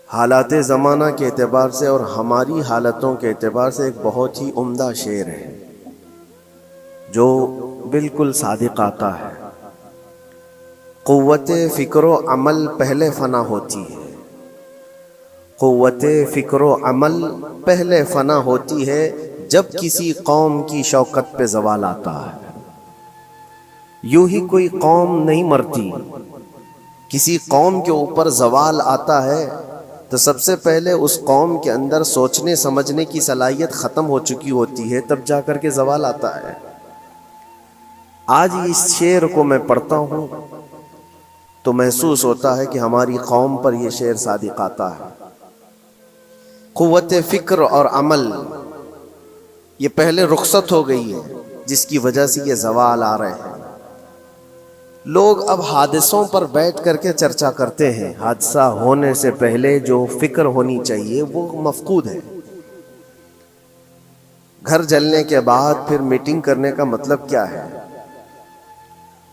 حالات زمانہ کے اعتبار سے اور ہماری حالتوں کے اعتبار سے ایک بہت ہی عمدہ شعر ہے جو بالکل صادق آتا ہے۔ قوت فکر و عمل پہلے فنا ہوتی ہے، قوت فکر و عمل پہلے فنا ہوتی ہے جب کسی قوم کی شوکت پہ زوال آتا ہے۔ یوں ہی کوئی قوم نہیں مرتی، کسی قوم کے اوپر زوال آتا ہے تو سب سے پہلے اس قوم کے اندر سوچنے سمجھنے کی صلاحیت ختم ہو چکی ہوتی ہے، تب جا کر کے زوال آتا ہے۔ آج اس شعر کو میں پڑھتا ہوں تو محسوس ہوتا ہے کہ ہماری قوم پر یہ شعر صادق آتا ہے۔ قوت فکر اور عمل یہ پہلے رخصت ہو گئی ہے، جس کی وجہ سے یہ زوال آ رہے ہیں۔ لوگ اب حادثوں پر بیٹھ کر کے چرچا کرتے ہیں، حادثہ ہونے سے پہلے جو فکر ہونی چاہیے وہ مفقود ہے۔ گھر جلنے کے بعد پھر میٹنگ کرنے کا مطلب کیا ہے؟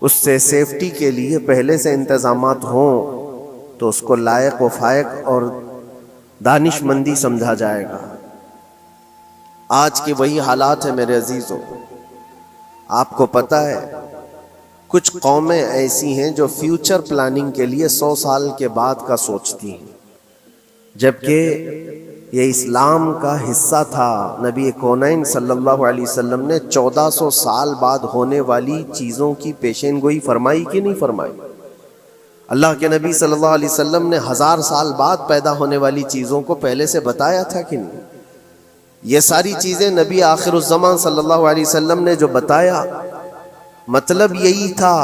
اس سے سیفٹی کے لیے پہلے سے انتظامات ہوں تو اس کو لائق و فائق اور دانش مندی سمجھا جائے گا۔ آج کے وہی حالات ہیں میرے عزیزوں۔ آپ کو پتہ ہے کچھ قومیں ایسی ہیں جو فیوچر پلاننگ کے لیے 100 سال کے بعد کا سوچتی ہیں، جبکہ یہ اسلام کا حصہ تھا۔ نبی کونین صلی اللہ علیہ وسلم نے 1400 سال بعد ہونے والی چیزوں کی پیشین گوئی فرمائی کہ نہیں فرمائی؟ اللہ کے نبی صلی اللہ علیہ وسلم نے 1000 سال بعد پیدا ہونے والی چیزوں کو پہلے سے بتایا تھا کہ نہیں؟ یہ ساری چیزیں نبی آخر الزمان صلی اللہ علیہ وسلم نے جو بتایا، مطلب یہی تھا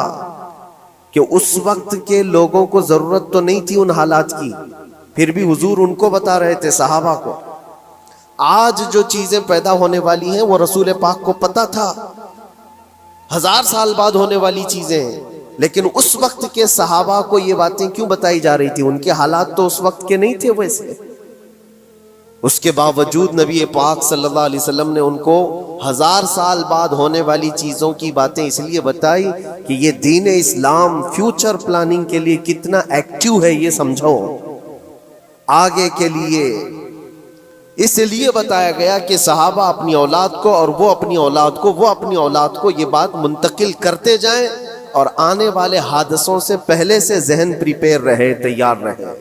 کہ اس وقت کے لوگوں کو ضرورت تو نہیں تھی ان حالات کی، پھر بھی حضور ان کو بتا رہے تھے، صحابہ کو۔ آج جو چیزیں پیدا ہونے والی ہیں وہ رسول پاک کو پتا تھا، 1000 سال بعد ہونے والی چیزیں ہیں، لیکن اس وقت کے صحابہ کو یہ باتیں کیوں بتائی جا رہی تھی؟ ان کے حالات تو اس وقت کے نہیں تھے ویسے۔ اس کے باوجود نبی پاک صلی اللہ علیہ وسلم نے ان کو 1000 سال بعد ہونے والی چیزوں کی باتیں اس لیے بتائی کہ یہ دین اسلام فیوچر پلاننگ کے لیے کتنا ایکٹیو ہے یہ سمجھو، آگے کے لیے۔ اس لیے بتایا گیا کہ صحابہ اپنی اولاد کو اور وہ اپنی اولاد کو، وہ اپنی اولاد کو یہ بات منتقل کرتے جائیں اور آنے والے حادثوں سے پہلے سے ذہن پریپیئر رہے، تیار رہے۔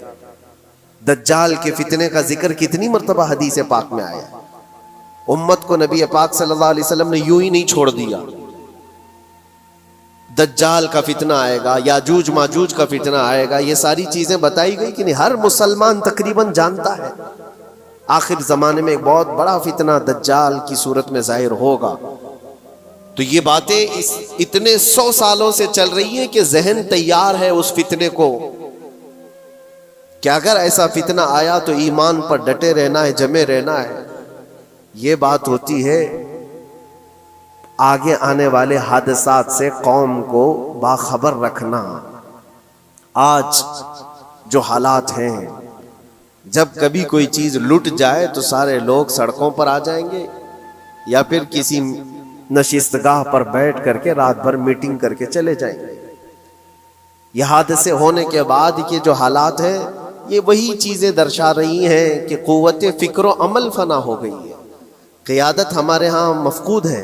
دجال کے فتنے کا ذکر کتنی مرتبہ حدیث پاک میں آیا۔ امت کو نبی پاک صلی اللہ علیہ وسلم نے یوں ہی نہیں چھوڑ دیا۔ دجال کا فتنہ آئے گا، یاجوج ماجوج کا فتنہ آئے گا، یہ ساری چیزیں بتائی گئی کہ نہیں؟ ہر مسلمان تقریباً جانتا ہے آخر زمانے میں ایک بہت بڑا فتنہ دجال کی صورت میں ظاہر ہوگا۔ تو یہ باتیں اتنے 100 سالوں سے چل رہی ہیں کہ ذہن تیار ہے اس فتنے کو کہ اگر ایسا فتنہ آیا تو ایمان پر ڈٹے رہنا ہے، جمے رہنا ہے۔ یہ بات ہوتی ہے آگے آنے والے حادثات سے قوم کو باخبر رکھنا۔ آج جو حالات ہیں، جب کبھی کوئی چیز لٹ جائے تو سارے لوگ سڑکوں پر آ جائیں گے یا پھر کسی نشستگاہ پر بیٹھ کر کے رات بھر میٹنگ کر کے چلے جائیں گے۔ یہ حادثے ہونے کے بعد کے جو حالات ہیں یہ وہی چیزیں درشا رہی ہیں کہ قوت فکر و عمل فنا ہو گئی ہے۔ قیادت ہمارے ہاں مفقود ہے،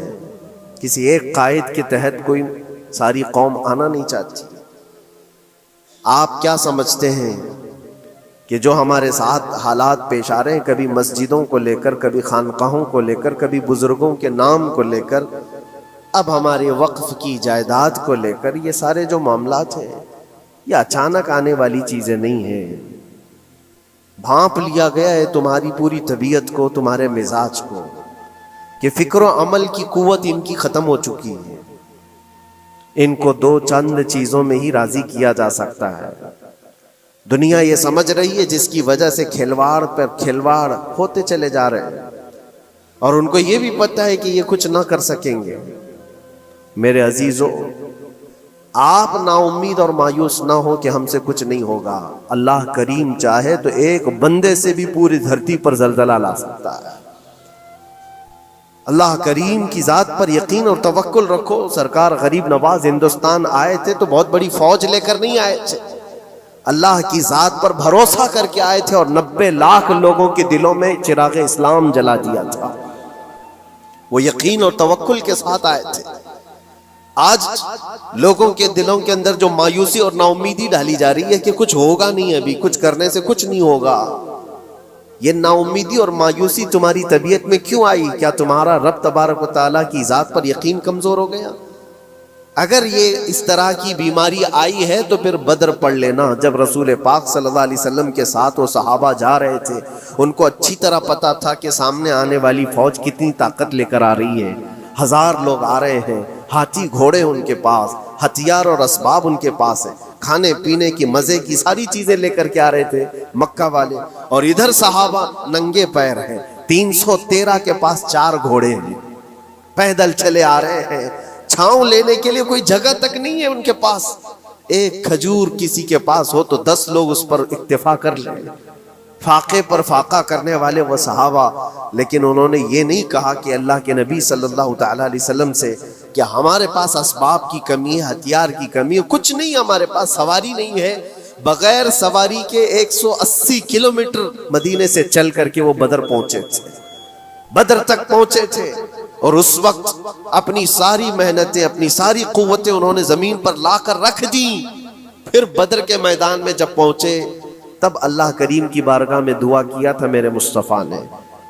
کسی ایک قائد کے تحت کوئی ساری قوم آنا نہیں چاہتی۔ آپ کیا سمجھتے ہیں کہ جو ہمارے ساتھ حالات پیش آ رہے ہیں، کبھی مسجدوں کو لے کر، کبھی خانقاہوں کو لے کر، کبھی بزرگوں کے نام کو لے کر، اب ہمارے وقف کی جائیداد کو لے کر، یہ سارے جو معاملات ہیں یہ اچانک آنے والی چیزیں نہیں ہیں۔ بھانپ لیا گیا ہے تمہاری پوری طبیعت کو، تمہارے مزاج کو، کہ فکر و عمل کی قوت ان کی ختم ہو چکی ہے۔ ان کو 2 چند چیزوں میں ہی راضی کیا جا سکتا ہے۔ دنیا یہ سمجھ رہی ہے، جس کی وجہ سے کھلواڑ پر کھلواڑ ہوتے چلے جا رہے ہیں، اور ان کو یہ بھی پتہ ہے کہ یہ کچھ نہ کر سکیں گے۔ میرے عزیزو، آپ نا امید اور مایوس نہ ہو کہ ہم سے کچھ نہیں ہوگا۔ اللہ کریم چاہے تو ایک بندے سے بھی پوری دھرتی پر زلزلہ لا سکتا ہے۔ اللہ کریم کی ذات پر یقین اور توکل رکھو۔ سرکار غریب نواز ہندوستان آئے تھے تو بہت بڑی فوج لے کر نہیں آئے تھے، اللہ کی ذات پر بھروسہ کر کے آئے تھے اور 90 لاکھ لوگوں کے دلوں میں چراغ اسلام جلا دیا تھا. وہ یقین اور توکل کے ساتھ آئے تھے. آج لوگوں کے دلوں کے اندر جو مایوسی اور نا امیدی ڈالی جا رہی ہے کہ کچھ ہوگا نہیں، ابھی کچھ کرنے سے کچھ نہیں ہوگا، یہ نا امیدی اور مایوسی تمہاری طبیعت میں کیوں آئی؟ کیا تمہارا رب تبارک و تعالیٰ کی ذات پر یقین کمزور ہو گیا؟ اگر یہ اس طرح کی بیماری آئی ہے تو پھر بدر پڑھ لینا. جب رسول پاک صلی اللہ علیہ وسلم کے ساتھ وہ صحابہ جا رہے تھے، ان کو اچھی طرح پتا تھا کہ سامنے آنے والی فوج کتنی طاقت لے کر آ رہی ہے. 1000 لوگ آ رہے ہیں، ہاتھی گھوڑے ان کے پاس، ہتھیار اور اسباب ان کے پاس ہیں، کھانے پینے کی مزے کی ساری چیزیں لے کر کے آ رہے تھے مکہ والے. اور ادھر صحابہ ننگے پیر ہیں. 313 کے پاس 4 گھوڑے ہیں، پیدل چلے آ رہے ہیں. چھاؤں لینے کے لیے کوئی جگہ تک نہیں ہے ان کے پاس. ایک کھجور کسی کے پاس ہو تو 10 لوگ اس پر اکتفا کر لیں. فاقے پر فاقہ کرنے والے وہ صحابہ، لیکن انہوں نے یہ نہیں کہا کہ اللہ کے نبی صلی اللہ تعالی علیہ وسلم سے کہ ہمارے پاس اسباب کی کمی ہے، ہتھیار کی کمی ہے، کچھ نہیں، ہمارے پاس سواری نہیں ہے. بغیر سواری کے 180 کلومیٹر مدینے سے چل کر کے وہ بدر پہنچے تھے، بدر تک پہنچے تھے. اور اس وقت اپنی ساری محنتیں، اپنی ساری قوتیں انہوں نے زمین پر لا کر رکھ دیں. پھر بدر کے میدان میں جب پہنچے تب اللہ کریم کی بارگاہ میں دعا کیا تھا میرے مصطفیٰ نے،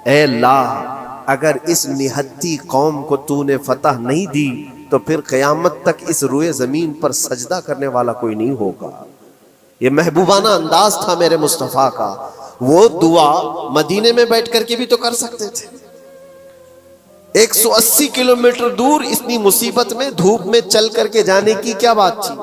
اے اللہ اگر اس نہتی قوم کو تو نے فتح نہیں دی تو پھر قیامت تک اس روئے زمین پر سجدہ کرنے والا کوئی نہیں ہوگا. یہ محبوبانہ انداز تھا میرے مصطفیٰ کا. وہ دعا مدینے میں بیٹھ کر کے بھی تو کر سکتے تھے. 180 کلومیٹر دور اتنی مصیبت میں دھوپ میں چل کر کے جانے کی کیا بات تھی؟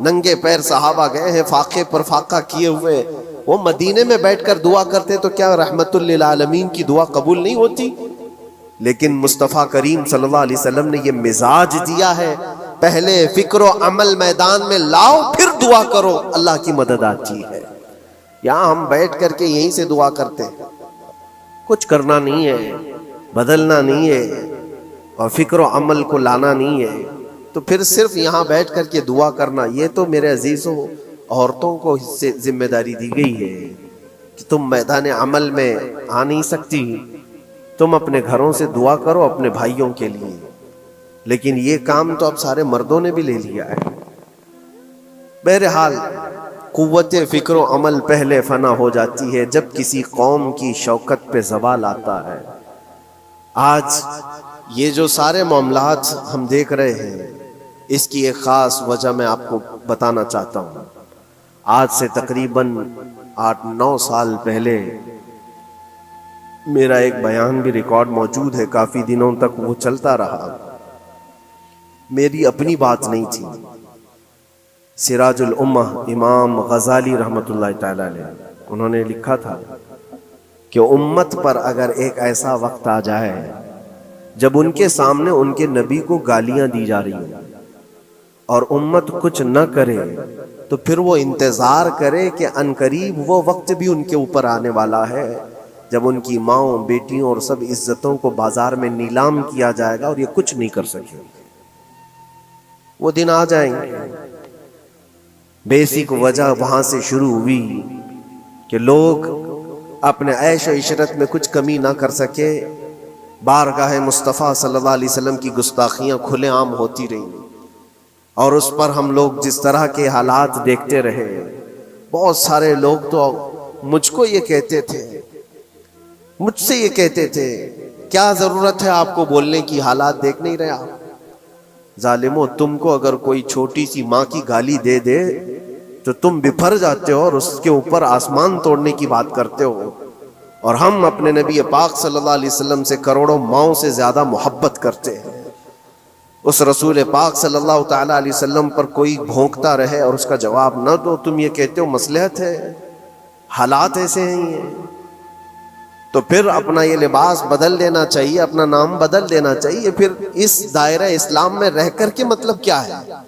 ننگے پیر صحابہ گئے ہیں، فاقے پر فاقہ کیے ہوئے. وہ مدینے میں بیٹھ کر دعا کرتے تو کیا رحمت للعالمین کی دعا قبول نہیں ہوتی؟ لیکن مصطفیٰ کریم صلی اللہ علیہ وسلم نے یہ مزاج دیا ہے، پہلے فکر و عمل میدان میں لاؤ پھر دعا کرو، اللہ کی مدد آتی ہے. یہاں ہم بیٹھ کر کے یہیں سے دعا کرتے ہیں، کچھ کرنا نہیں ہے، بدلنا نہیں ہے اور فکر و عمل کو لانا نہیں ہے، تو پھر صرف یہاں بیٹھ کر کے دعا کرنا. یہ تو میرے عزیزوں عورتوں کو اس سے ذمہ داری دی گئی ہے کہ تم میدان عمل میں آ نہیں سکتی، تم اپنے گھروں سے دعا کرو اپنے بھائیوں کے لیے. لیکن یہ کام تو اب سارے مردوں نے بھی لے لیا ہے. بہرحال قوت فکر و عمل پہلے فنا ہو جاتی ہے جب کسی قوم کی شوکت پہ زوال آتا ہے. آج یہ جو سارے معاملات ہم دیکھ رہے ہیں، اس کی ایک خاص وجہ میں آپ کو بتانا چاہتا ہوں. آج سے تقریباً 8-9 سال پہلے میرا ایک بیان بھی ریکارڈ موجود ہے، کافی دنوں تک وہ چلتا رہا. میری اپنی بات نہیں تھی. سراج الامہ امام غزالی رحمۃ اللہ تعالی علیہ انہوں نے لکھا تھا کہ امت پر اگر ایک ایسا وقت آ جائے جب ان کے سامنے ان کے نبی کو گالیاں دی جا رہی ہیں اور امت کچھ نہ کرے، تو پھر وہ انتظار کرے کہ عنقریب وہ وقت بھی ان کے اوپر آنے والا ہے جب ان کی ماؤں، بیٹیوں اور سب عزتوں کو بازار میں نیلام کیا جائے گا اور یہ کچھ نہیں کر سکے. وہ دن آ جائیں گے. بیسک وجہ وہاں سے شروع ہوئی کہ لوگ اپنے عیش و عشرت میں کچھ کمی نہ کر سکے. بارگاہ مصطفیٰ صلی اللہ علیہ وسلم کی گستاخیاں کھلے عام ہوتی رہیں اور اس پر ہم لوگ جس طرح کے حالات دیکھتے رہے. بہت سارے لوگ تو مجھ کو یہ کہتے تھے، مجھ سے یہ کہتے تھے، کیا ضرورت ہے آپ کو بولنے کی، حالات دیکھ نہیں رہے آپ؟ ظالمو، تم کو اگر کوئی چھوٹی سی ماں کی گالی دے دے تو تم بپھر جاتے ہو اور اس کے اوپر آسمان توڑنے کی بات کرتے ہو. اور ہم اپنے نبی پاک صلی اللہ علیہ وسلم سے کروڑوں ماؤں سے زیادہ محبت کرتے ہیں. اس رسول پاک صلی اللہ تعالی علیہ وسلم پر کوئی بھونکتا رہے اور اس کا جواب نہ دو، تم یہ کہتے ہو مصلحت ہے، حالات ایسے ہیں. تو پھر اپنا یہ لباس بدل دینا چاہیے، اپنا نام بدل دینا چاہیے. پھر اس دائرہ اسلام میں رہ کر کے مطلب کیا ہے؟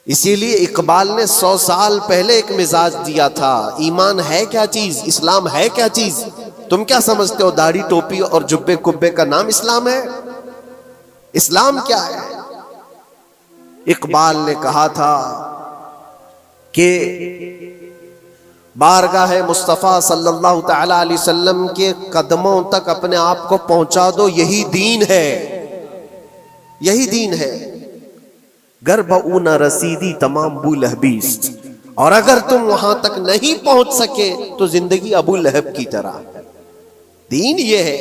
اسی لیے اقبال نے 100 سال پہلے ایک مزاج دیا تھا، ایمان ہے کیا چیز، اسلام ہے کیا چیز. تم کیا سمجھتے ہو داڑھی ٹوپی اور جبے کبے کا نام اسلام ہے؟ اسلام کیا ہے؟ اقبال نے کہا تھا کہ بارگاہ مصطفیٰ صلی اللہ تعالی علیہ وسلم کے قدموں تک اپنے آپ کو پہنچا دو. یہی دین ہے, یہی دین ہے. گر بہو نہ رسیدی تمام ابو لہبیست, اور اگر تم وہاں تک نہیں پہنچ سکے تو زندگی ابو لہب کی طرح. دین یہ ہے,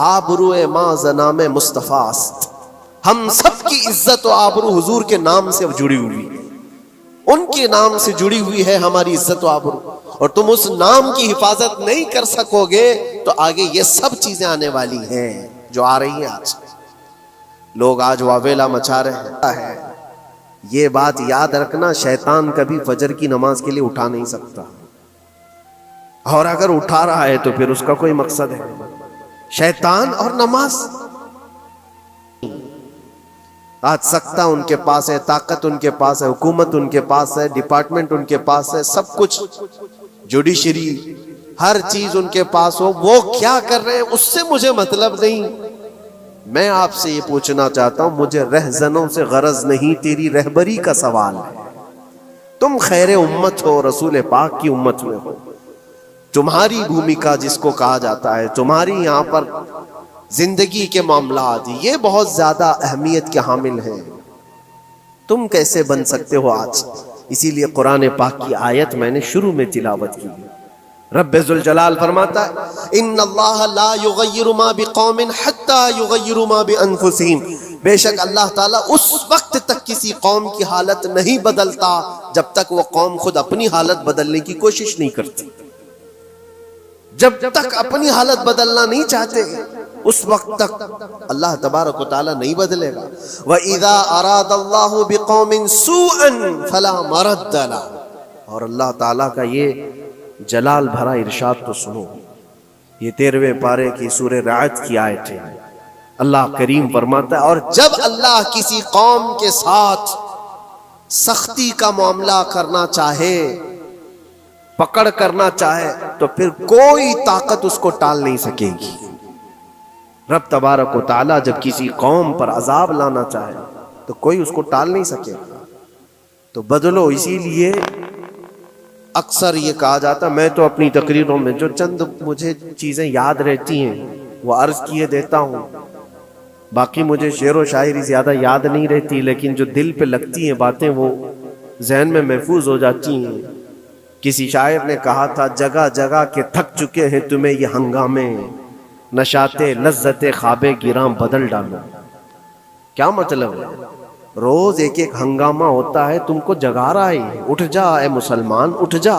آبرو ما زنام مصطفیٰ است. ہم سب کی عزت و آبرو حضور کے نام سے جڑی ہوئی ہے, ان کے نام سے جڑی ہوئی ہے ہماری عزت و آبرو. اور تم اس نام کی حفاظت نہیں کر سکو گے تو آگے یہ سب چیزیں آنے والی ہیں جو آ رہی ہیں. آج لوگ آج واویلا مچا رہے ہیں. یہ بات یاد رکھنا, شیطان کبھی فجر کی نماز کے لیے اٹھا نہیں سکتا, اور اگر اٹھا رہا ہے تو پھر اس کا کوئی مقصد ہے. شیطان اور نماز, آج سکتہ ان کے پاس ہے, طاقت ان کے پاس ہے, حکومت ان کے پاس ہے, ڈپارٹمنٹ ان کے پاس ہے, سب کچھ, جوڈیشری, ہر چیز ان کے پاس ہو. وہ کیا کر رہے ہیں اس سے مجھے مطلب نہیں. میں آپ سے یہ پوچھنا چاہتا ہوں, مجھے رہزنوں سے غرض نہیں, تیری رہبری کا سوال ہے. تم خیر امت ہو, رسول پاک کی امت میں ہو. تمہاری بھومکا جس کو کہا جاتا ہے, تمہاری یہاں پر زندگی کے معاملات, یہ بہت زیادہ اہمیت کے حامل ہیں. تم کیسے بن سکتے ہو آج؟ اسی لیے قرآن پاک کی آیت میں نے شروع میں تلاوت کی. رب ذوالجلال فرماتا ہے ان اللہ لا یغیر ما بقوم حتی یغیروا ما بانفسہم. بے شک اللہ تعالیٰ اس وقت تک کسی قوم کی حالت نہیں بدلتا جب تک وہ قوم خود اپنی حالت بدلنے کی کوشش نہیں کرتی. جب تک اپنی حالت بدلنا نہیں چاہتے اس وقت تک اللہ تبارک و تعالیٰ نہیں بدلے گا. وَإِذَا أَرَادَ اللَّهُ بِقَوْمٍ سُوءًا فَلَا مَرَدَّ لَهُ. اور اللہ تعالیٰ کا یہ جلال بھرا ارشاد تو سنو, یہ 13ویں پارے کی سورہ رعد کی آیت ہے. اللہ کریم فرماتا ہے, اور جب اللہ کسی قوم کے ساتھ سختی کا معاملہ کرنا چاہے, پکڑ کرنا چاہے, تو پھر کوئی طاقت اس کو ٹال نہیں سکے گی. رب تبارک و تعالیٰ جب کسی قوم پر عذاب لانا چاہے تو کوئی اس کو ٹال نہیں سکے. تو بدلو. اسی لیے اکثر یہ کہا جاتا, میں تو اپنی تقریروں میں جو چند مجھے چیزیں یاد رہتی ہیں وہ عرض کیے دیتا ہوں. باقی مجھے شعر و شاعری زیادہ یاد نہیں رہتی, لیکن جو دل پہ لگتی ہیں باتیں وہ ذہن میں محفوظ ہو جاتی ہیں. کسی شاعر نے کہا تھا, جگہ جگہ کے تھک چکے ہیں تمہیں یہ ہنگامے, نشاط لذت خواب گراں بدل ڈالو. کیا مطلب ہے؟ روز ایک ایک ہنگامہ ہوتا ہے, تم کو جگا رہا ہے. اٹھ جا اے مسلمان, اٹھ جا.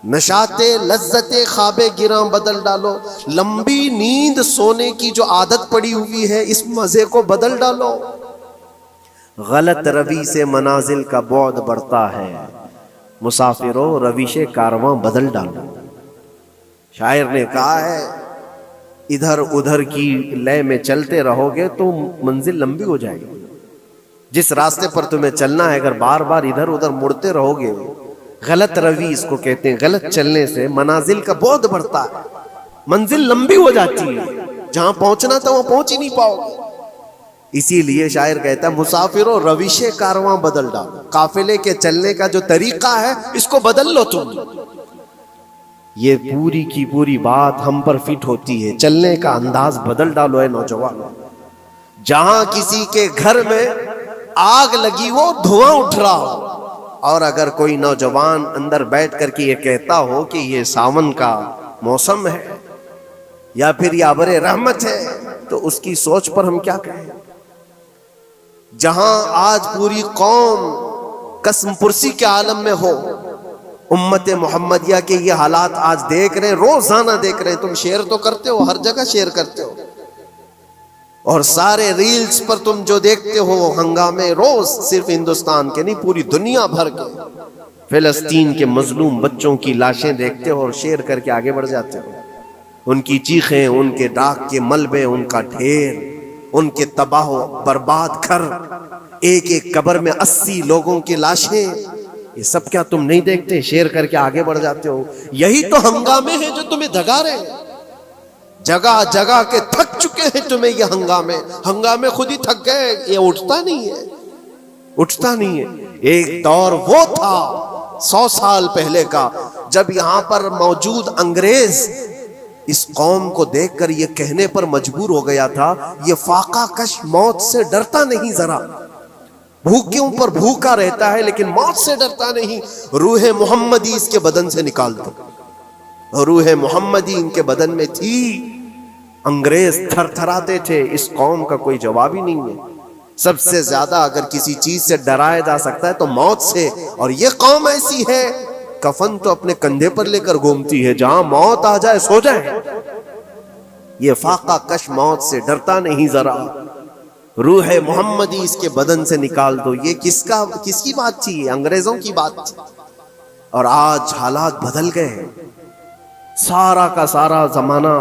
نشاط لذت خواب گراں بدل ڈالو. لمبی نیند سونے کی جو عادت پڑی ہوئی ہے اس مزے کو بدل ڈالو. غلط روی سے منازل کا بعد بڑھتا ہے, مسافروں رویش کارواں بدل ڈالو. شاعر نے کہا ہے ادھر ادھر کی لے میں چلتے رہو گے تو منزل لمبی ہو جائے گی. جس راستے پر تمہیں چلنا ہے اگر بار بار ادھر ادھر مڑتے رہو گے, غلط روی اس کو کہتے ہیں, غلط چلنے سے منازل کا بعد بڑھتا ہے, منزل لمبی ہو جاتی ہے, جہاں پہنچنا تھا وہاں پہنچ ہی نہیں پاؤ گے. اسی لیے شاعر کہتا ہے مسافروں رویش کارواں بدل ڈالو. قافلے کے چلنے کا جو طریقہ ہے اس کو بدل لو تم. یہ پوری کی پوری بات ہم پر فٹ ہوتی ہے. چلنے کا انداز بدل ڈالو اے نوجوانوں. جہاں کسی کے گھر میں آگ لگی ہو, دھواں اٹھ رہا ہو, اور اگر کوئی نوجوان اندر بیٹھ کر کے یہ کہتا ہو کہ یہ ساون کا موسم ہے یا پھر یہ ابر رحمت ہے, تو اس کی سوچ پر ہم کیا کہیں. جہاں آج پوری قوم قسم پرسی کے عالم میں ہو, امت محمدیہ کے یہ حالات آج دیکھ رہے ہیں, روزانہ دیکھ رہے ہیں. تم شیئر تو کرتے ہو, ہر جگہ شیئر کرتے ہو, اور سارے ریلز پر تم جو دیکھتے ہو ہنگامے روز, صرف ہندوستان کے نہیں پوری دنیا بھر کے فلسطین کے مظلوم بچوں کی لاشیں دیکھتے ہو اور شیئر کر کے آگے بڑھ جاتے ہو. ان کی چیخیں, ان کے ڈاک کے ملبے, ان کا ڈھیر, ان کے تباہ و برباد گھر, ایک ایک قبر میں 80 لوگوں کی لاشیں, یہ سب کیا تم نہیں دیکھتے؟ شیئر کر کے آگے بڑھ جاتے ہو. یہی تو ہنگامے ہیں جو تمہیں دھگا رہے ہیں. جگہ جگہ کے تھک چکے ہیں تمہیں یہ ہنگامے. ہنگامے خود ہی تھک گئے, یہ اٹھتا نہیں ہے, اٹھتا نہیں ہے. ایک دور وہ تھا 100 سال پہلے کا جب یہاں پر موجود انگریز اس قوم کو دیکھ کر یہ کہنے پر مجبور ہو گیا تھا یہ فاقہ کش موت سے ڈرتا نہیں ذرا، بھوکوں پر بھوکا رہتا ہے لیکن موت سے ڈرتا نہیں، روح محمدی اس کے بدن سے نکال دو۔ روح محمدی ان کے بدن میں تھی، انگریز تھر تھراتے تھے، اس قوم کا کوئی جواب ہی نہیں ہے۔ سب سے زیادہ اگر کسی چیز سے ڈرایا جا سکتا ہے تو موت سے، اور یہ قوم ایسی ہے کفن تو اپنے کندھے پر لے کر گھومتی ہے، جہاں موت آ جائے سو جائے۔ یہ فاقہ کش موت سے ڈرتا نہیں ذرا، روح محمدی اس کے بدن سے نکال دو۔ یہ کس کی بات تھی؟ یہ انگریزوں کی بات تھی۔ اور آج حالات بدل گئے ہیں، سارا کا سارا زمانہ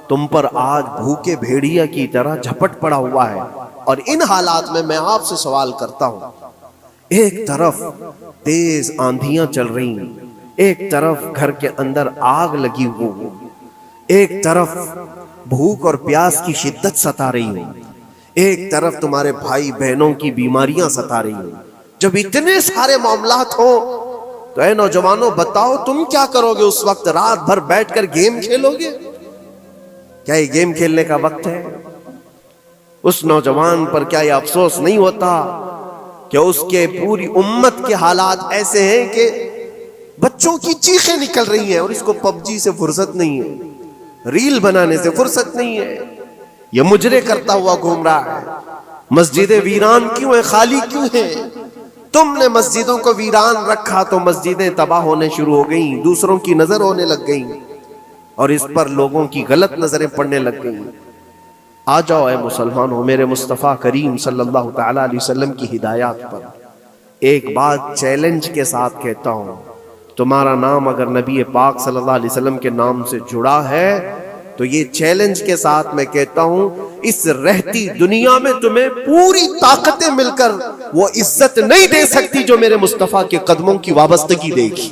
تم پر آج بھوکے بھیڑیا کی طرح جھپٹ پڑا ہوا ہے۔ اور ان حالات میں آپ سے سوال کرتا ہوں، ایک طرف تیز آندھیاں چل رہی ہیں، ایک طرف گھر کے اندر آگ لگی ہوئی، ایک طرف بھوک اور پیاس کی شدت ستا رہی ہے، ایک طرف تمہارے بھائی بہنوں کی بیماریاں ستا رہی ہیں۔ جب اتنے سارے معاملات ہوں تو اے نوجوانوں بتاؤ تم کیا کرو گے اس وقت؟ رات بھر بیٹھ کر گیم کھیلو گے؟ کیا یہ گیم کھیلنے کا وقت ہے؟ اس نوجوان پر کیا یہ افسوس نہیں ہوتا کہ اس کے پوری امت کے حالات ایسے ہیں کہ بچوں کی چیخیں نکل رہی ہیں اور اس کو پب جی سے فرصت نہیں ہے، ریل بنانے سے فرصت نہیں ہے، یہ مجرے کرتا ہوا گھوم رہا ہے۔ مسجدیں ویران کیوں ہیں؟ خالی کیوں ہیں؟ تم نے مسجدوں کو ویران رکھا تو مسجدیں تباہ ہونے شروع ہو گئیں، دوسروں کی نظر ہونے لگ گئیں اور اس پر لوگوں کی غلط نظریں پڑنے لگ گئیں۔ آ جاؤ اے مسلمانوں، میرے مصطفیٰ کریم صلی اللہ تعالی علیہ وسلم کی ہدایات پر ایک بات چیلنج کے ساتھ کہتا ہوں، تمہارا نام اگر نبی پاک صلی اللہ علیہ وسلم کے نام سے جڑا ہے تو یہ چیلنج کے ساتھ میں کہتا ہوں اس رہتی دنیا میں تمہیں پوری طاقتیں مل کر وہ عزت نہیں دے سکتی جو میرے مصطفیٰ کے قدموں کی وابستگی دے گی۔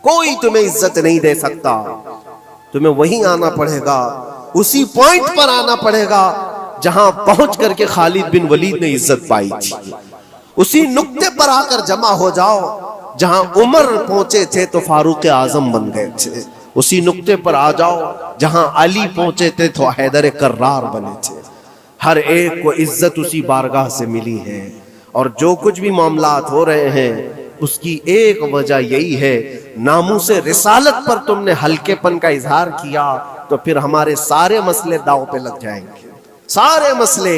کوئی تمہیں عزت نہیں دے سکتا، تمہیں وہیں آنا پڑے گا، اسی پوائنٹ پر آنا پڑے گا جہاں پہنچ کر کے خالد بن ولید نے عزت پائی تھی۔ اسی نقطے پر آ کر جمع ہو جاؤ جہاں عمر پہنچے تھے تو فاروق اعظم بن گئے تھے، اسی نقطے پر آ جاؤ جہاں علی پہنچے تھے تو حیدر کرار بنے تھے۔ ہر ایک کو عزت اسی بارگاہ سے ملی ہے، اور جو کچھ بھی معاملات ہو رہے ہیں اس کی ایک وجہ یہی ہے، ناموس رسالت پر تم نے ہلکے پن کا اظہار کیا تو پھر ہمارے سارے مسئلے داؤ پہ لگ جائیں گے، سارے مسئلے۔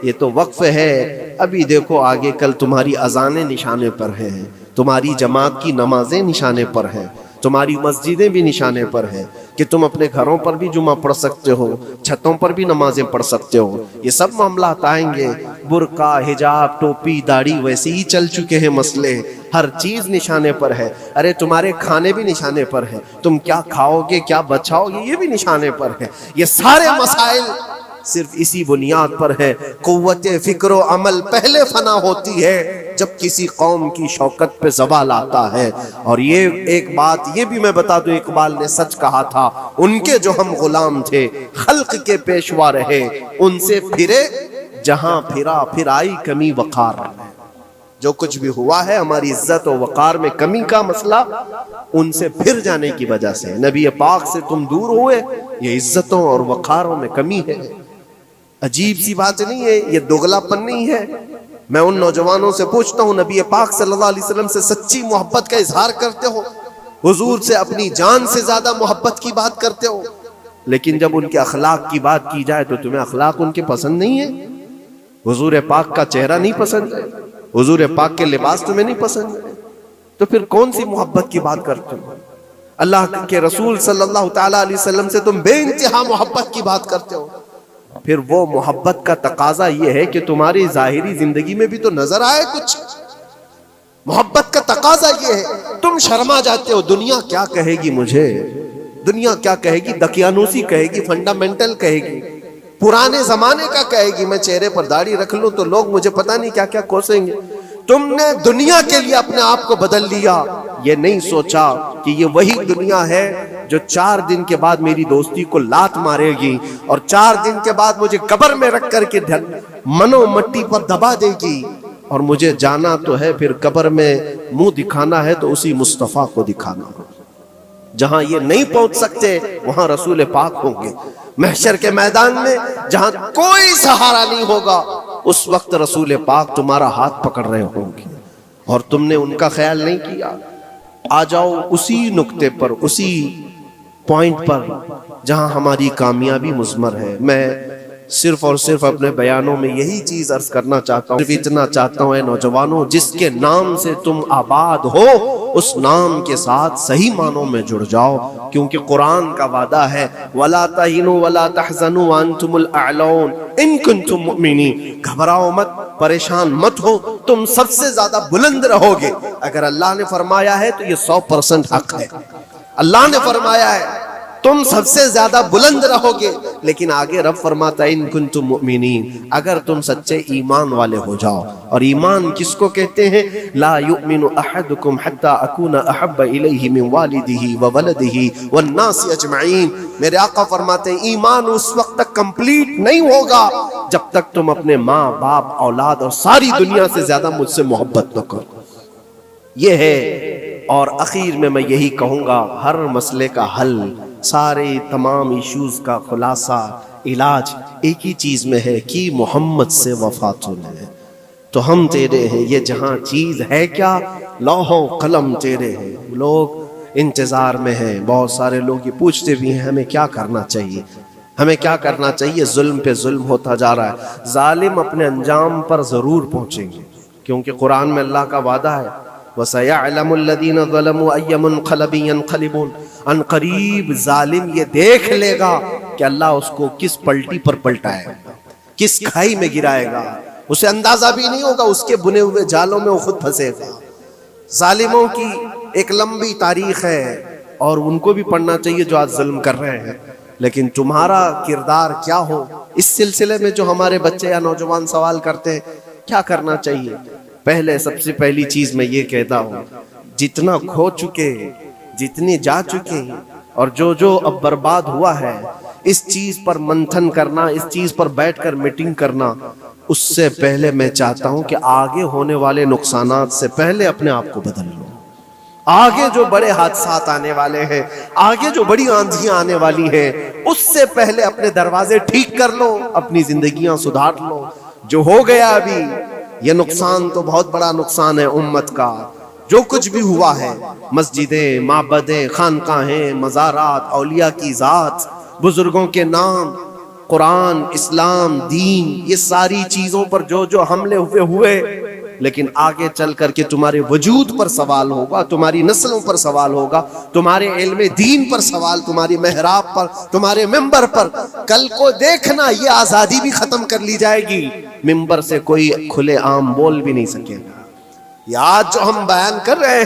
یہ تو وقف ہے، ابھی دیکھو آگے کل تمہاری اذانیں نشانے پر ہیں، تمہاری جماعت کی نمازیں نشانے پر ہیں، تمہاری مسجدیں بھی نشانے پر ہیں کہ تم اپنے گھروں پر بھی جمعہ پڑھ سکتے ہو، چھتوں پر بھی نمازیں پڑھ سکتے ہو۔ یہ سب معاملات آئیں گے، برقع، حجاب، ٹوپی، داڑھی ویسے ہی چل چکے ہیں مسئلے، ہر چیز نشانے پر ہے۔ ارے تمہارے کھانے بھی نشانے پر ہیں، تم کیا کھاؤ گے کیا بچاؤ گے یہ بھی نشانے پر ہے۔ یہ سارے مسائل صرف اسی بنیاد پر ہے، قوت فکر و عمل پہلے فنا ہوتی ہے جب کسی قوم کی شوکت پہ زوال آتا ہے۔ اور یہ ایک بات یہ بھی میں بتا دوں، اقبال نے سچ کہا تھا، ان کے جو ہم غلام تھے خلق کے پیشوا رہے، ان سے پھرے جہاں پھرا پھر آئی کمی وقار۔ جو کچھ بھی ہوا ہے ہماری عزت و وقار میں کمی کا مسئلہ ان سے پھر جانے کی وجہ سے، نبی پاک سے تم دور ہوئے، یہ عزتوں اور وقاروں میں کمی ہے۔ عجیب سی بات نہیں ہے، یہ دوغلا پن نہیں ہے۔ میں ان نوجوانوں سے پوچھتا ہوں، نبی پاک صلی اللہ علیہ وسلم سے سچی محبت کا اظہار کرتے ہو، حضور سے اپنی جان سے زیادہ محبت کی بات کرتے ہو، لیکن جب ان کے اخلاق کی بات کی جائے تو تمہیں اخلاق ان کے پسند نہیں ہے، حضور پاک کا چہرہ نہیں پسند ہے، حضور پاک کے لباس تمہیں نہیں پسند ہے، تو پھر کون سی محبت کی بات کرتے ہو؟ اللہ کے رسول صلی اللہ تعالی علیہ وسلم سے تم بے انتہا محبت کی بات کرتے ہو، پھر وہ محبت کا تقاضا یہ ہے کہ تمہاری ظاہری زندگی میں بھی تو نظر آئے کچھ۔ محبت کا تقاضا یہ ہے، تم شرما جاتے ہو، دنیا کیا کہے گی مجھے، دنیا کیا کہے گی، دقیانوسی کہے گی، فنڈامنٹل کہے گی، پرانے زمانے کا کہے گی، میں چہرے پر داڑھی رکھ لوں تو لوگ مجھے پتہ نہیں کیا کیا کوسیں گے۔ تم نے دنیا کے لیے اپنے آپ کو بدل لیا، یہ نہیں سوچا کہ یہ وہی دنیا ہے جو 4 دن کے بعد میری دوستی کو لات مارے گی اور 4 دن کے بعد مجھے قبر میں رکھ کر کے منو مٹی پر دبا دے گی۔ اور مجھے جانا تو ہے، پھر قبر میں منہ دکھانا ہے تو اسی مصطفیٰ کو دکھانا. جہاں یہ نہیں پہنچ سکتے وہاں رسول پاک ہوں گے. محشر کے میدان میں جہاں کوئی سہارا نہیں ہوگا اس وقت رسول پاک تمہارا ہاتھ پکڑ رہے ہوں گے اور تم نے ان کا خیال نہیں کیا. آ جاؤ اسی نقطے پر، اسی پوائنٹ پر جہاں ہماری کامیابی مضمر ہے. میں صرف اور صرف اپنے بیانوں میں یہی چیز عرض کرنا چاہتا ہوں، صرف اتنا چاہتا ہوں اے نوجوانوں، جس کے نام سے تم آباد ہو اس نام کے ساتھ صحیح معنوں میں جڑ جاؤ، کیونکہ قرآن کا وعدہ ہے وَلَا تَهِنُوا وَلَا تَحْزَنُوا وَأَنْتُمُ الْأَعْلَوْنَ إِن كُنتُم مُؤْمِنِينَ. گھبراؤ مت، پریشان مت ہو، تم سب سے زیادہ بلند رہو گے. اگر اللہ نے فرمایا ہے تو یہ 100% حق ہے. اللہ نے فرمایا ہے تم سب سے زیادہ بلند رہو گے، لیکن آگے رب فرماتا ہے ان کنتم مؤمنین، اگر تم سچے ایمان والے ہو جاؤ. اور ایمان کس کو کہتے ہیں؟ لا یؤمن احدکم حتی اکون احب الیہ من والدہ وولدہ والناس اجمعین. میرے آقا فرماتے ہیں ایمان اس وقت تک کمپلیٹ نہیں ہوگا جب تک تم اپنے ماں باپ اولاد اور ساری دنیا سے زیادہ مجھ سے محبت نہ کرو. یہ ہے. اور اخیر میں یہی کہوں گا، ہر مسئلے کا حل، سارے تمام ایشوز کا خلاصہ، علاج ایک ہی چیز میں ہے کہ محمد سے وفا تو لے. تو ہم تیرے ہیں، یہ جہاں چیز ہے کیا؟ لوح و قلم تیرے ہیں. لوگ انتظار میں ہیں، بہت سارے لوگ یہ پوچھتے بھی ہیں ہمیں کیا کرنا چاہیے، ہمیں کیا کرنا چاہیے. ظلم پہ ظلم ہوتا جا رہا ہے. ظالم اپنے انجام پر ضرور پہنچیں گے، کیونکہ قرآن میں اللہ کا وعدہ ہے وَسَيَعْلَمُ الَّذِينَ ظَلَمُوا أَيَّ مُنْقَلَبٍ يَنْقَلِبُونَ. ان قریب ظالم یہ دیکھ لے گا کہ اللہ اس کو کس پلٹی پر پلٹائے گا، کس کھائی میں گرائے گا. اسے اندازہ بھی نہیں ہوگا، اس کے بنے ہوئے جالوں میں وہ خود پھنسے گا. ظالموں کی ایک لمبی تاریخ ہے اور ان کو بھی پڑھنا چاہیے جو آج ظلم کر رہے ہیں. لیکن تمہارا کردار کیا ہو، اس سلسلے میں جو ہمارے بچے یا نوجوان سوال کرتے ہیں کیا کرنا چاہیے. پہلے سب سے پہلی چیز میں یہ کہتا ہوں، جتنا کھو چکے، جتنی جا چکے ہیں اور جو اب برباد ہوا ہے، اس چیز پر منتھن کرنا، اس چیز پر بیٹھ کر میٹنگ کرنا. اس سے پہلے میں چاہتا ہوں کہ آگے ہونے والے نقصانات سے پہلے اپنے آپ کو بدل لو. آگے جو بڑے حادثات آنے والے ہیں، آگے جو بڑی آندھیاں آنے والی ہیں، اس سے پہلے اپنے دروازے ٹھیک کر لو، اپنی زندگیاں سدھار لو. جو ہو گیا ابھی یہ نقصان تو بہت بڑا نقصان ہے امت کا. جو کچھ بھی ہوا ہے، مسجدیں، معبدیں، خانقاہیں، مزارات، اولیاء کی ذات، بزرگوں کے نام، قرآن، اسلام، دین، یہ ساری چیزوں پر جو حملے ہوئے، لیکن آگے چل کر کے تمہارے وجود پر سوال ہوگا، تمہاری نسلوں پر سوال ہوگا، تمہارے علم دین پر سوال، تمہاری محراب پر، تمہارے ممبر پر. کل کو دیکھنا یہ آزادی بھی ختم کر لی جائے گی، ممبر سے کوئی کھلے عام بول بھی نہیں سکے گا. یہ آج جو ہم بیان کر رہے